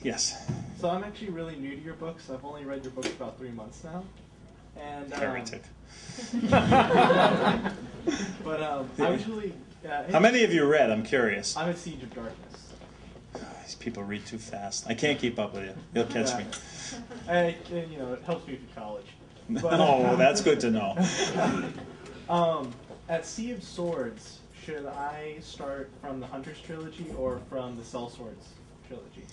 Yes. So I'm actually really new to your books. I've only read your books about 3 months now. And Heretic. but I was really... How many have you read? I'm curious. I'm at Siege of Darkness. These people read too fast. I can't keep up with you. You'll catch me. And, you know, it helps me through college. But, oh, that's good to know. At Sea of Swords, should I start from the Hunter's Trilogy or from the Sellswords Trilogy?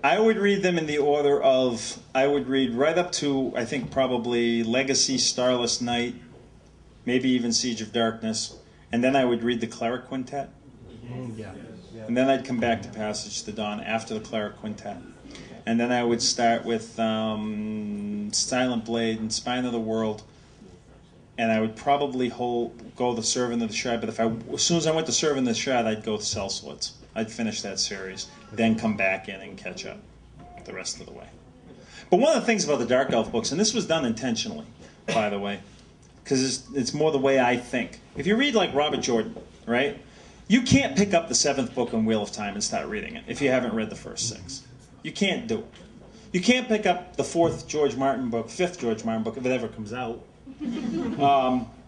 I would read them in the order of, I would read right up to, I think, probably Legacy, Starless Night, maybe even Siege of Darkness, and then I would read the Cleric Quintet. Yeah. And then I'd come back to Passage to Dawn after the Cleric Quintet. And then I would start with Silent Blade and Spine of the World, and I would probably go the Servant of the Shroud, but as soon as I went to Servant of the Shroud, I'd go to Sellswords. I'd finish that series, then come back in and catch up the rest of the way. But one of the things about the Dark Elf books, and this was done intentionally, by the way, because it's more the way I think. If you read like Robert Jordan, right, you can't pick up the 7th book on Wheel of Time and start reading it if you haven't read the first 6. You can't do it. You can't pick up the 4th George Martin book, 5th George Martin book, if it ever comes out,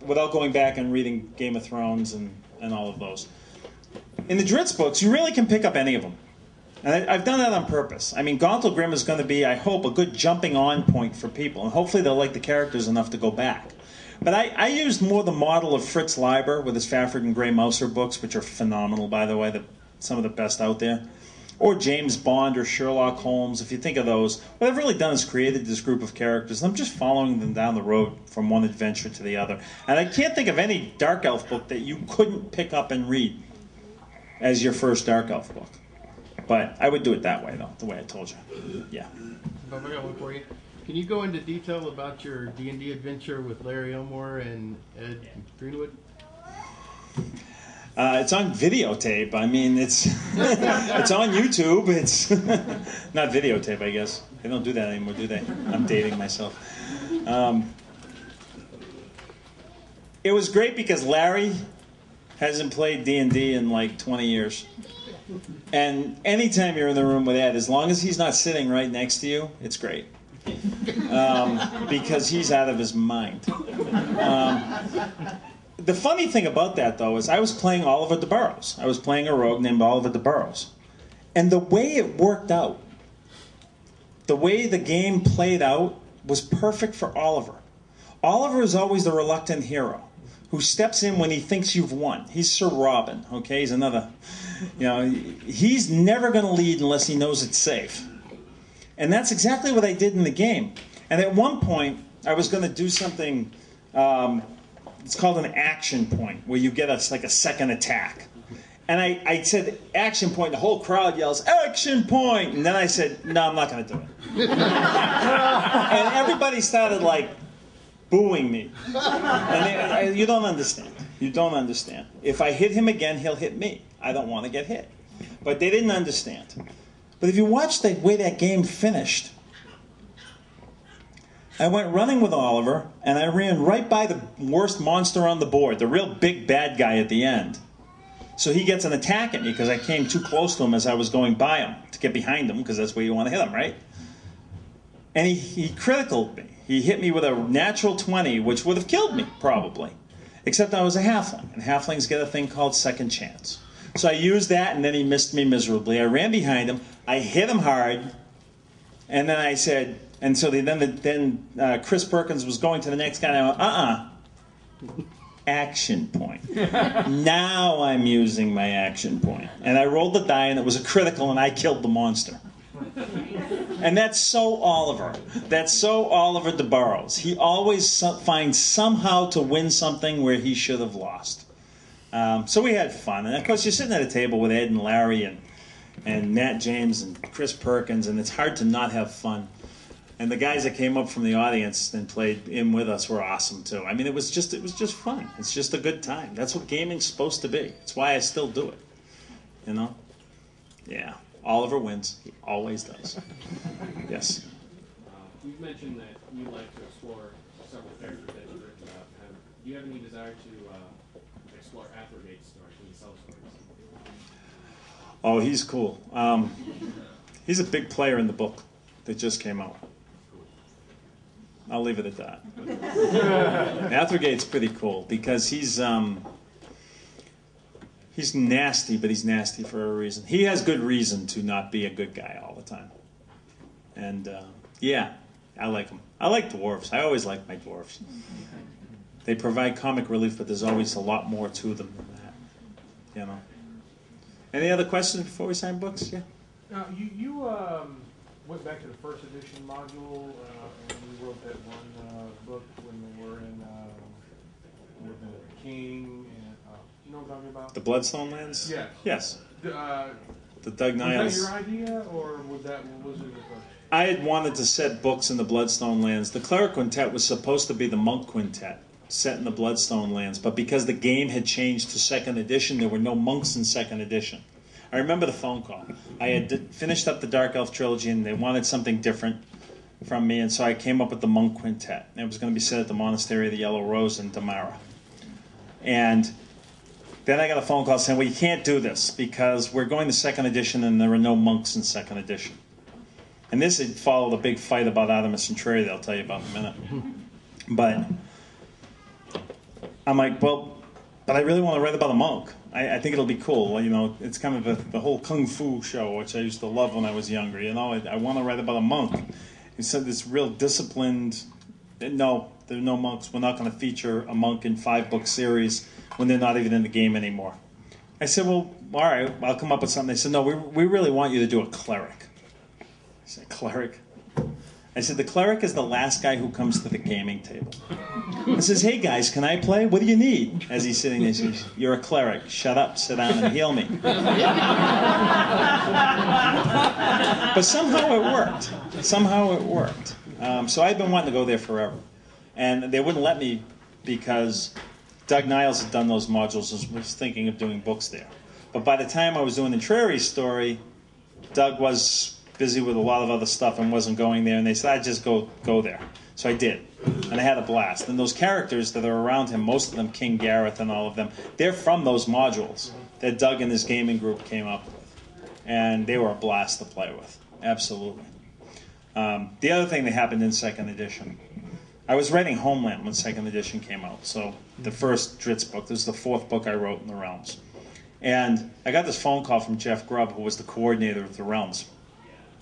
without going back and reading Game of Thrones and all of those. In the Drizzt books, you really can pick up any of them. And I've done that on purpose. I mean, Gauntlgrym is going to be, I hope, a good jumping-on point for people. And hopefully they'll like the characters enough to go back. But I used more the model of Fritz Leiber with his Fafhrd and Grey Mouser books, which are phenomenal, by the way, some of the best out there. Or James Bond or Sherlock Holmes, if you think of those. What I've really done is created this group of characters, and I'm just following them down the road from one adventure to the other. And I can't think of any Dark Elf book that you couldn't pick up and read as your first Dark Elf book. But I would do it that way, though, the way I told you. Yeah. Bob, I got one for you. Can you go into detail about your D&D adventure with Larry Elmore and Ed Greenwood? It's on videotape. I mean, it's it's on YouTube. It's not videotape, I guess. They don't do that anymore, do they? I'm dating myself. It was great because Larry hasn't played D&D in like 20 years. And anytime you're in the room with Ed, as long as he's not sitting right next to you, it's great. Because he's out of his mind. The funny thing about that, though, is I was playing Oliver de Burrows. I was playing a rogue named Oliver de Burrows. And the way it worked out, the way the game played out, was perfect for Oliver. Oliver is always the reluctant hero who steps in when he thinks you've won. He's Sir Robin, okay? He's another, he's never going to lead unless he knows it's safe. And that's exactly what I did in the game. And at one point, I was going to do something, it's called an action point, where you get like a second attack. And I said, action point, the whole crowd yells, action point! And then I said, no, I'm not going to do it. And everybody started like booing me. And you don't understand. You don't understand. If I hit him again, he'll hit me. I don't want to get hit. But they didn't understand. But if you watch the way that game finished, I went running with Oliver, and I ran right by the worst monster on the board, the real big bad guy at the end. So he gets an attack at me because I came too close to him as I was going by him to get behind him, because that's where you want to hit him, right? And he criticaled me. He hit me with a natural 20, which would have killed me, probably. Except I was a halfling, and halflings get a thing called second chance. So I used that, and then he missed me miserably. I ran behind him. I hit him hard, and then I said, and so then Chris Perkins was going to the next guy, and I went, action point. Now I'm using my action point. And I rolled the die, and it was a critical, and I killed the monster. And that's so Oliver. That's so Oliver de Burrows. He always finds somehow to win something where he should have lost. So we had fun. And of course, you're sitting at a table with Ed and Larry and Matt James and Chris Perkins, and it's hard to not have fun. And the guys that came up from the audience and played in with us were awesome too. I mean, it was just fun. It's just a good time. That's what gaming's supposed to be. It's why I still do it. You know? Yeah. Oliver wins. He always does. Yes. You've mentioned that you like to explore several characters that you've written about. Do you have any desire to explore Athar Gay's story in the Sellswords? Oh, he's cool. He's a big player in the book that just came out. I'll leave it at that. Athar Gay's pretty cool because he's nasty, but he's nasty for a reason. He has good reason to not be a good guy all the time. And yeah, I like him. I like dwarves. I always like my dwarves. They provide comic relief, but there's always a lot more to them than that. You know. Any other questions before we sign books? Yeah. Now, you went back to the first edition module, and you wrote that one book when they were in with the king, and you know what I'm talking about? The Bloodstone Lands? Yes. Yes. The Doug Was Niles. that your idea, or was it the first? I had wanted to set books in the Bloodstone Lands. The Cleric Quintet was supposed to be the Monk Quintet, set in the Bloodstone Lands, but because the game had changed to second edition, there were no monks in second edition. I remember the phone call. I had finished up the Dark Elf trilogy, and they wanted something different from me, and so I came up with the Monk Quintet. It was going to be set at the Monastery of the Yellow Rose in Damara. And then I got a phone call saying, well, you can't do this because we're going to second edition, and there are no monks in second edition. And this had followed a big fight about Artemis and Trary that I'll tell you about in a minute. But I'm like, well, but I really want to write about a monk. I think it'll be cool. You know, it's kind of the whole kung fu show, which I used to love when I was younger. You know, I want to write about a monk. He said this real disciplined, no, there are no monks. We're not going to feature a monk in 5-book series when they're not even in the game anymore. I said, well, all right, I'll come up with something. They said, no, we really want you to do a cleric. I said, cleric? I said, the cleric is the last guy who comes to the gaming table. He says, hey guys, can I play? What do you need? As he's sitting there, he says, you're a cleric. Shut up, sit down, and heal me. But somehow it worked. Somehow it worked. So I've been wanting to go there forever. And they wouldn't let me because Doug Niles had done those modules and was thinking of doing books there. But by the time I was doing the Trary story, Doug was busy with a lot of other stuff and wasn't going there, and they said, I'd just go there. So I did, and I had a blast. And those characters that are around him, most of them, King Gareth and all of them, they're from those modules that Doug and his gaming group came up with. And they were a blast to play with, absolutely. The other thing that happened in second edition, I was writing Homeland when second edition came out, so the first Drizzt book. This is the 4th book I wrote in the Realms. And I got this phone call from Jeff Grubb, who was the coordinator of the Realms.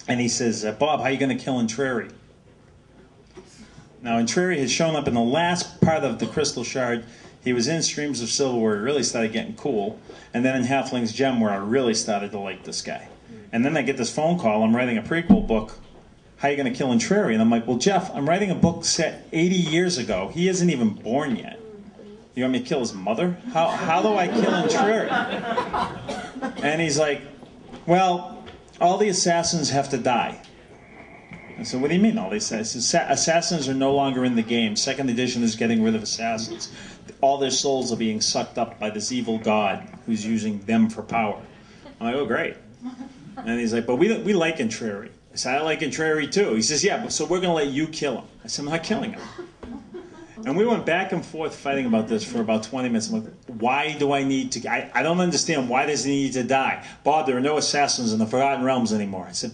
And he says, Bob, how are you going to kill Trary? Now, Trary had shown up in the last part of the Crystal Shard. He was in Streams of Silver, where he really started getting cool. And then in Halfling's Gem, where I really started to like this guy. And then I get this phone call. I'm writing a prequel book. How are you going to kill Trary? And I'm like, well, Jeff, I'm writing a book set 80 years ago. He isn't even born yet. You want me to kill his mother? How do I kill Trary? And he's like, well, all the assassins have to die. I said, what do you mean all the assassins? Assassins are no longer in the game. Second edition is getting rid of assassins. All their souls are being sucked up by this evil god who's using them for power. I'm like, oh, great. And he's like, but we like Trary. I said, I like Trary too. He says, yeah, but so we're going to let you kill him. I said, I'm not killing him. And we went back and forth fighting about this for about 20 minutes. I'm like, why do I need to... I don't understand. Why does he need to die? Bob, there are no assassins in the Forgotten Realms anymore. I said,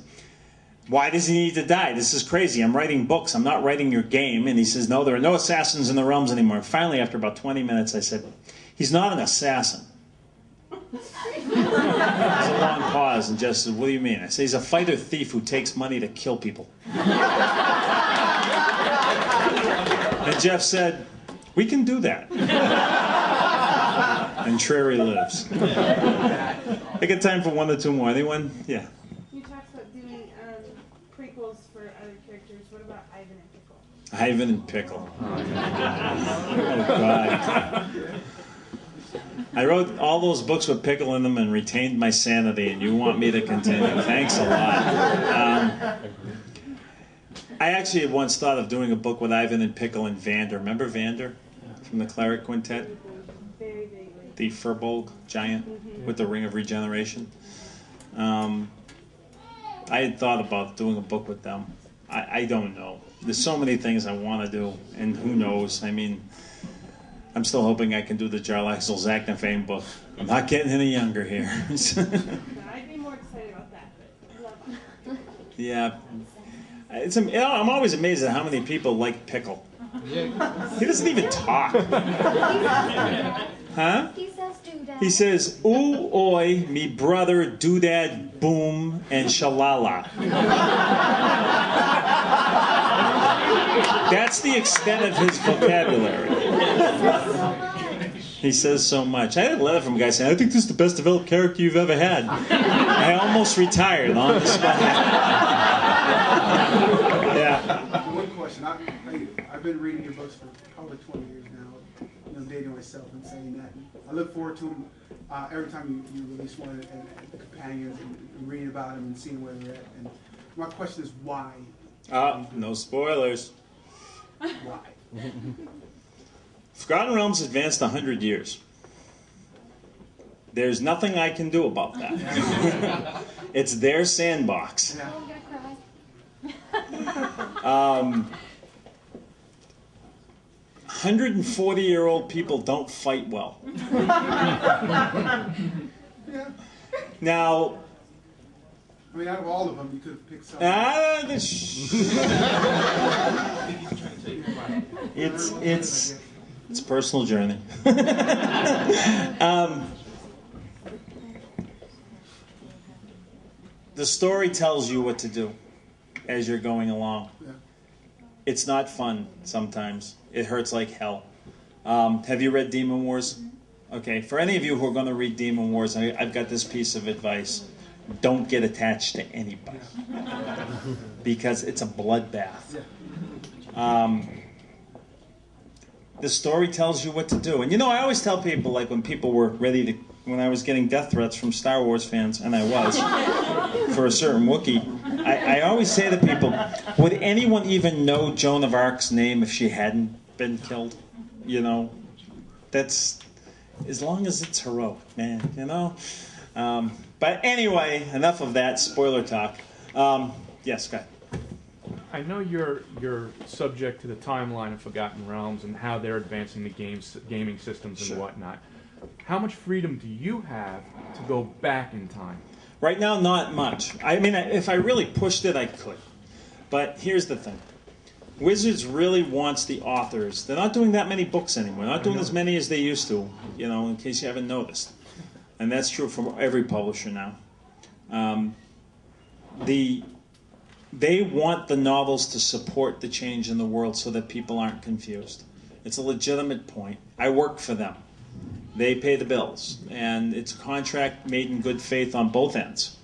why does he need to die? This is crazy. I'm writing books. I'm not writing your game. And he says, no, there are no assassins in the realms anymore. And finally, after about 20 minutes, I said, he's not an assassin. There's a long pause, and Jeff said, what do you mean? I said, he's a fighter thief who takes money to kill people. And Jeff said, we can do that. And Trary lives. I got time for 1 or 2 more. Anyone? Yeah. You talked about doing prequels for other characters. What about Ivan and Pickle? Ivan and Pickle. Oh, God. I wrote all those books with Pickle in them and retained my sanity, and you want me to continue. Thanks a lot. I actually had once thought of doing a book with Ivan and Pickle and Vander. Remember Vander from the Cleric Quintet? Very vaguely. The Furbolg giant with the Ring of Regeneration. I had thought about doing a book with them. I don't know. There's so many things I want to do, and who knows? I mean, I'm still hoping I can do the Jarlaxle Zaknafame book. I'm not getting any younger here. I'd be more excited about that, but I love it. Yeah. I'm always amazed at how many people like Pickle. He doesn't even talk. Huh? He says doodad. He says, ooh, oi, me brother, doodad, boom, and shalala. That's the extent of his vocabulary. He says so much. I had a letter from a guy saying, I think this is the best developed character you've ever had. I almost retired on the spot. Yeah. One question. I've been reading your books for probably 20 years now, dating myself and saying that. And I look forward to them every time you release one and the companions and reading about them and seeing where they're at. And my question is why? No spoilers. Why? Forgotten Realms advanced 100 years. There's nothing I can do about that. It's their sandbox. Oh, I'm gonna cry. 140-year-old people don't fight well. Yeah. Now, I mean, out of all of them, you could have picked some. It's a personal journey. The story tells you what to do as you're going along. Yeah. It's not fun sometimes. It hurts like hell. Have you read Demon Wars? Okay, for any of you who are going to read Demon Wars, I've got this piece of advice. Don't get attached to anybody. Because it's a bloodbath. The story tells you what to do. And I always tell people, like when people were ready to, when I was getting death threats from Star Wars fans, and I was, for a certain Wookiee, I always say to people, would anyone even know Joan of Arc's name if she hadn't been killed? That's, as long as it's heroic, man, But anyway, enough of that spoiler talk. Yes, go ahead. I know you're subject to the timeline of Forgotten Realms and how they're advancing the gaming systems and whatnot. How much freedom do you have to go back in time? Right now, not much. I mean, if I really pushed it, I could. But here's the thing. Wizards really wants the authors. They're not doing that many books anymore. They're not doing as many as they used to, in case you haven't noticed. And that's true for every publisher now. They want the novels to support the change in the world so that people aren't confused. It's a legitimate point. I work for them. They pay the bills. And it's a contract made in good faith on both ends.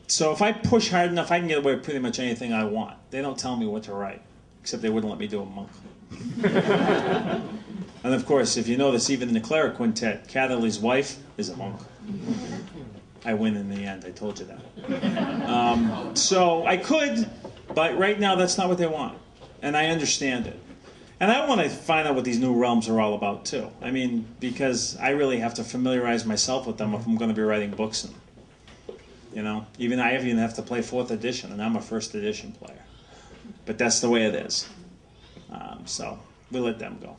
So if I push hard enough, I can get away with pretty much anything I want. They don't tell me what to write, except they wouldn't let me do a monk. And of course, if you notice, even in the Cleric Quintet, Catherly's wife is a monk. I win in the end, I told you that. So I could, but right now that's not what they want. And I understand it. And I want to find out what these new realms are all about too. I mean, because I really have to familiarize myself with them if I'm going to be writing books in them. Even I even have to play 4th edition, and I'm a 1st edition player. But that's the way it is. So we let them go.